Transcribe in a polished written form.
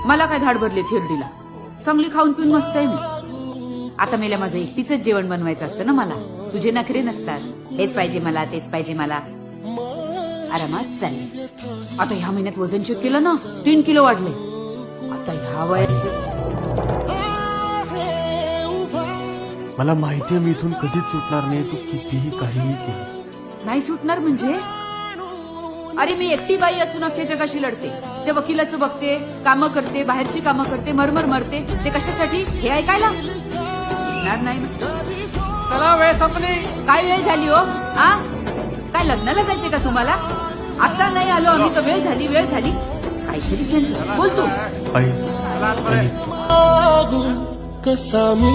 मला काय धाड भरली थिरडीला. चांगली खाऊन पिऊन मस्त आहे मी. आता मेल्या माझं एकटीच जेवण बनवायचं असतं ना मला. तुझे नखरे नसतात. हेच पाहिजे मला, तेच पाहिजे मला. आरामात चालेल. आता ह्या महिन्यात वजन चेक केलं ना, 3 किलो वाढले. आता ह्या वयाचं मला माहितीये मी इथून कधीच सुटणार नाही. तू कितीही काहीही केलं नाही सुटणार म्हणजे? अरे मी एकटी बाई असून अख्ख्या जगाशी लढते. ते वकिलाचं बघते, कामं करते, बाहेरची कामं करते, मरमर मरते. ते कशासाठी? हे ऐकायला सुटणार नाही ना. चला वेळ संपली. काय वेळ झाली हो? आ काय लग्नाला जायचंय का तुम्हाला? आता नाही आलो आम्ही तर वेळ झाली, वेळ झाली. काहीतरी सेन्स बोलतो. आई कसा मी